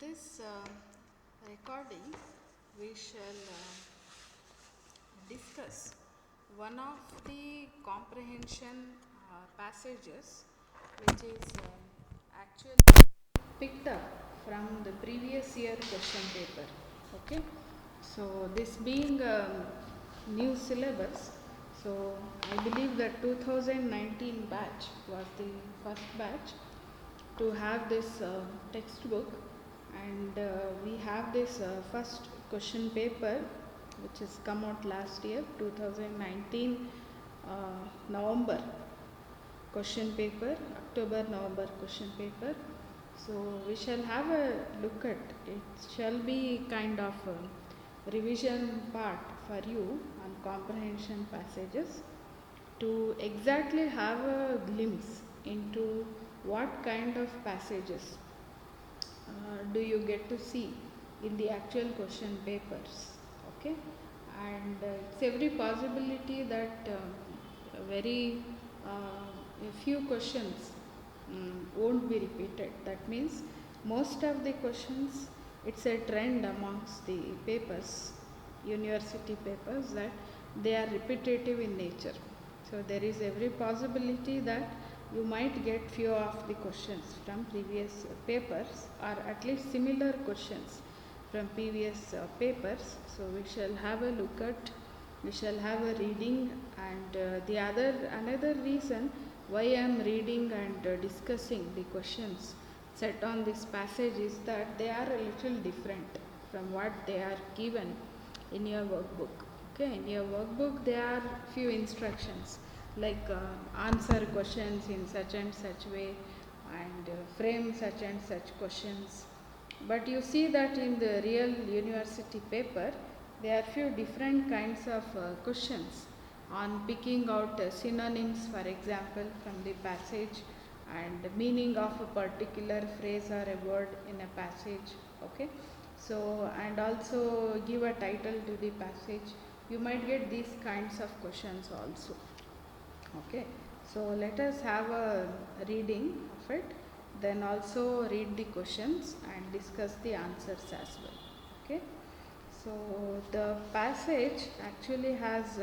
this recording, we shall discuss one of the comprehension passages which is actually picked up from the previous year question paper. Okay, so this being a new syllabus, so I believe that 2019 batch was the first batch to have this textbook, and we have this first question paper which has come out last year 2019 November question paper, October November question paper. So we shall have a look at it. Shall be kind of a revision part for you on comprehension passages to exactly have a glimpse into what kind of passages do you get to see in the actual question papers. Okay, and it's every possibility that very a few questions won't be repeated. That means most of the questions, it's a trend amongst the papers, university papers, that they are repetitive in nature. So there is every possibility that you might get few of the questions from previous papers, or at least similar questions from previous papers. So we shall have a look at, we shall have a reading, and another reason why I am reading and discussing the questions set on this passage is that they are a little different from what they are given in your workbook. Okay, in your workbook there are few instructions like answer questions in such and such way, and frame such and such questions. But you see that in the real university paper, there are few different kinds of questions on picking out synonyms, for example, from the passage, and meaning of a particular phrase or a word in a passage. Okay, so and also give a title to the passage. You might get these kinds of questions also. Okay, so let us have a reading of it, then also read the questions and discuss the answers as well. Okay, so the passage actually has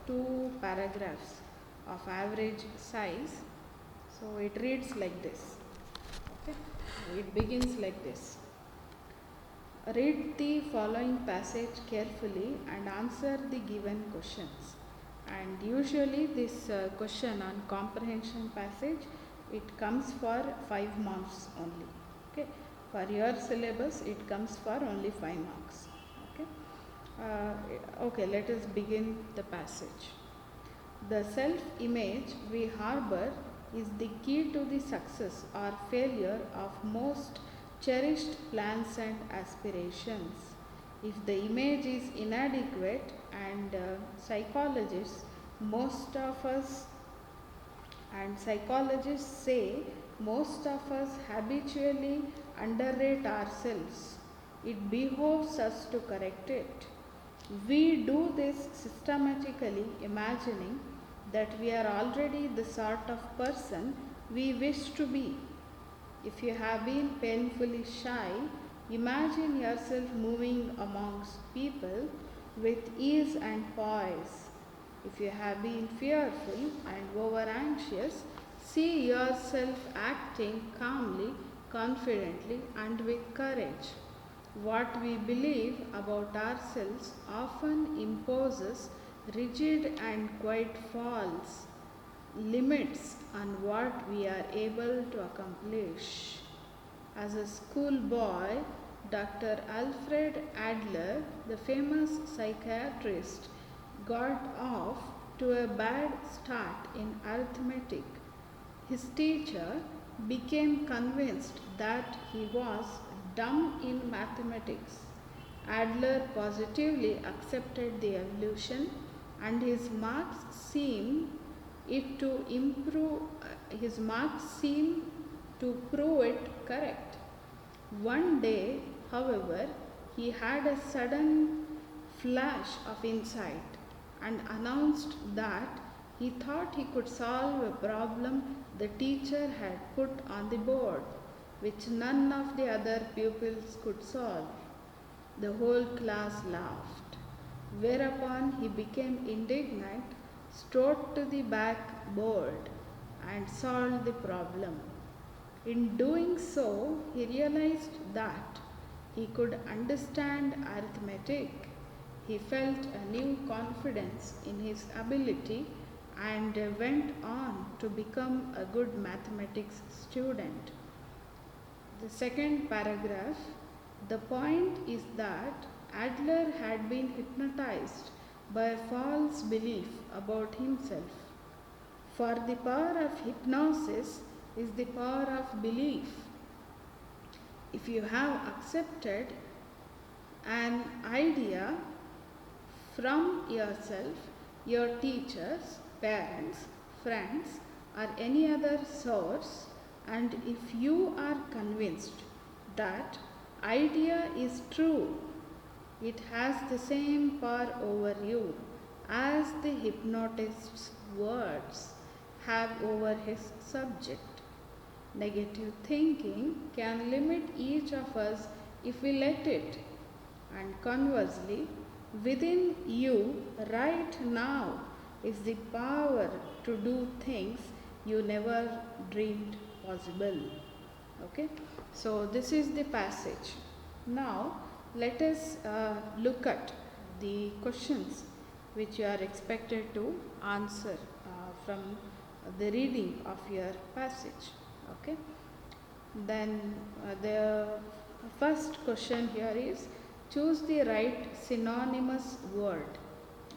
two paragraphs of average size. So it reads like this. Okay, it begins like this. Read the following passage carefully and answer the given questions. And usually this question on comprehension passage, it comes for 5 marks only. Okay, for your syllabus it comes for only 5 marks. Okay, okay, let us begin the passage. The self-image we harbor is the key to the success or failure of most cherished plans and aspirations. If the image is inadequate, and psychologists say most of us habitually underrate ourselves, it behoves us to correct it. We do this systematically, imagining that we are already the sort of person we wish to be. If you have been painfully shy, imagine yourself moving amongst people with ease and poise. If you have been fearful and over anxious, see yourself acting calmly, confidently, and with courage. What we believe about ourselves often imposes rigid and quite false limits on what we are able to accomplish. As a schoolboy, Dr. Alfred Adler, the famous psychiatrist, got off to a bad start in arithmetic. His teacher became convinced that he was dumb in mathematics. Adler positively accepted the evolution, and his marks seemed to prove it correct. One day, however, he had a sudden flash of insight and announced that he thought he could solve a problem the teacher had put on the board. which none of the other pupils could solve. The whole class laughed, whereupon he became indignant, strode to the backboard, and solved the problem. In doing so, he realized that he could understand arithmetic. He felt a new confidence in his ability and went on to become a good mathematics student. The second paragraph, the point is that Adler had been hypnotized by a false belief about himself. For the power of hypnosis is the power of belief. If you have accepted an idea from yourself, your teachers, parents, friends, or any other source, and if you are convinced that idea is true, it has the same power over you as the hypnotist's words have over his subject. Negative thinking can limit each of us if we let it, and conversely, within you right now is the power to do things you never dreamed possible. Okay, so this is the passage. Now let us look at the questions which you are expected to answer from the reading of your passage. Okay, then the first question here is choose the right synonymous word.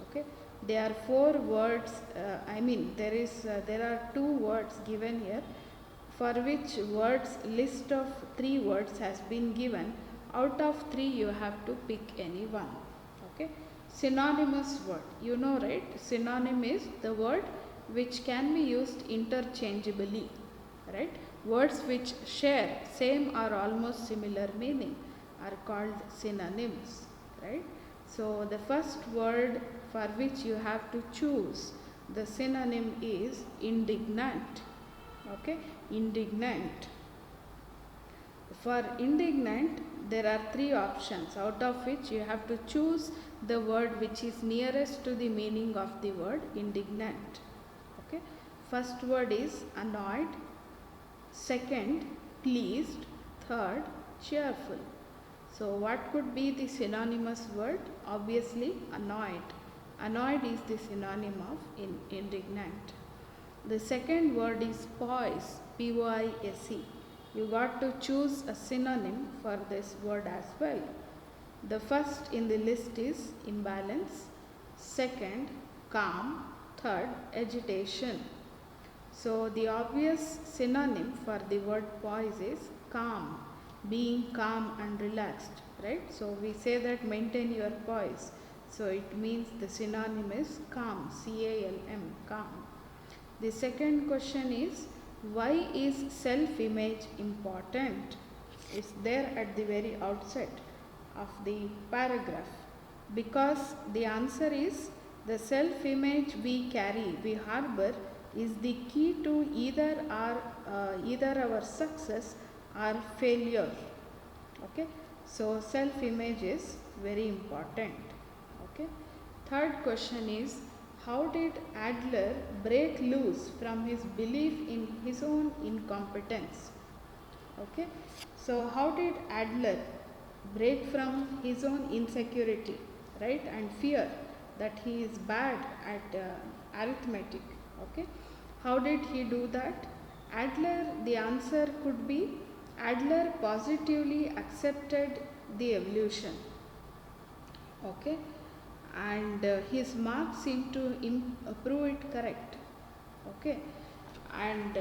Okay, there are four words. There are two words given here, for which words list of three words has been given. Out of three, you have to pick any one. Okay, synonymous word. You know, right? Synonym is the word which can be used interchangeably. Right? Words which share same or almost similar meaning are called synonyms. Right? So the first word for which you have to choose the synonym is indignant. Okay, indignant. For indignant, there are three options, out of which you have to choose the word which is nearest to the meaning of the word indignant. Okay, first word is annoyed, second pleased, third cheerful. So what could be the synonymous word? Obviously annoyed. Annoyed is the synonym of indignant. The second word is poise, P-O-I-S-E. You got to choose a synonym for this word as well. The first in the list is imbalance, second calm, third agitation. So the obvious synonym for the word poise is calm, being calm and relaxed, right? So we say that maintain your poise. So it means the synonym is calm, C-A-L-M, calm. The second question is, why is self-image important? It's there at the very outset of the paragraph. Because the answer is, the self-image we carry, we harbor, is the key to either our success or failure. Okay, so self-image is very important. Okay, third question is, how did Adler break loose from his belief in his own incompetence? Okay, so how did Adler break from his own insecurity, right, and fear that he is bad at arithmetic? Okay, how did he do that? Adler, the answer could be, Adler positively accepted the evolution. Okay, and his marks seem to prove it correct. Okay, and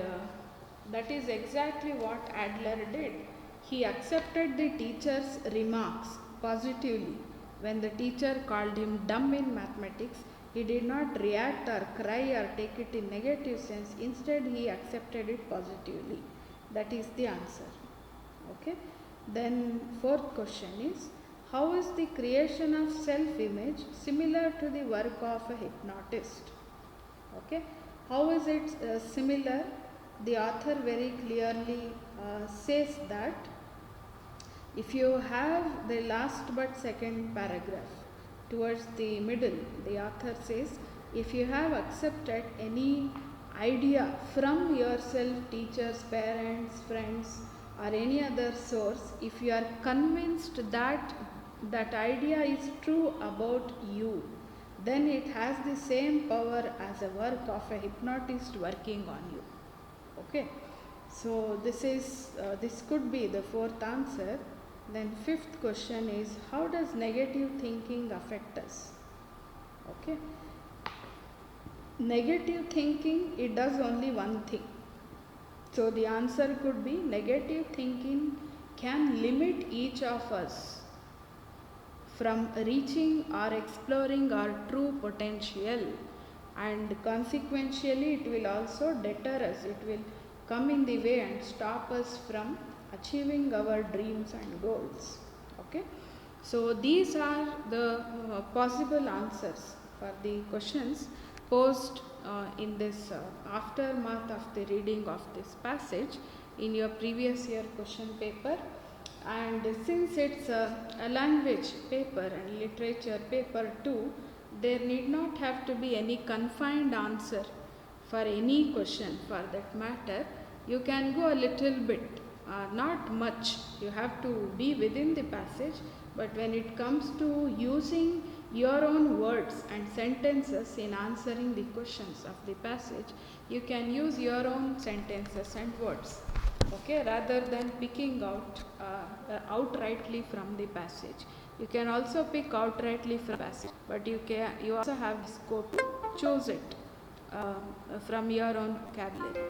that is exactly what Adler did. He accepted the teacher's remarks positively. When the teacher called him dumb in mathematics, he did not react or cry or take it in negative sense. Instead, he accepted it positively. That is the answer. Okay, then fourth question is, how is the creation of self-image similar to the work of a hypnotist? Okay, how is it similar? the author very clearly says that if you have the last but second paragraph towards the middle, the author says, if you have accepted any idea from yourself, teachers, parents, friends, or any other source, if you are convinced that that idea is true about you, then it has the same power as a work of a hypnotist working on you. Okay, so this could be the fourth answer. Then fifth question is, how does negative thinking affect us? Okay, negative thinking, it does only one thing. So the answer could be, negative thinking can limit each of us from reaching or exploring our true potential, and consequentially it will also deter us. It will come in the way and stop us from achieving our dreams and goals. Okay, so these are the possible answers for the questions posed in this aftermath of the reading of this passage in your previous year question paper. And since it's a language paper and literature paper too, there need not have to be any confined answer for any question for that matter. You can go a little bit, not much. You have to be within the passage, but when it comes to using your own words and sentences in answering the questions of the passage, you can use your own sentences and words, okay, rather than picking out outrightly from the passage. You can also pick outrightly from the passage, but you also have the scope to choose it from your own vocabulary.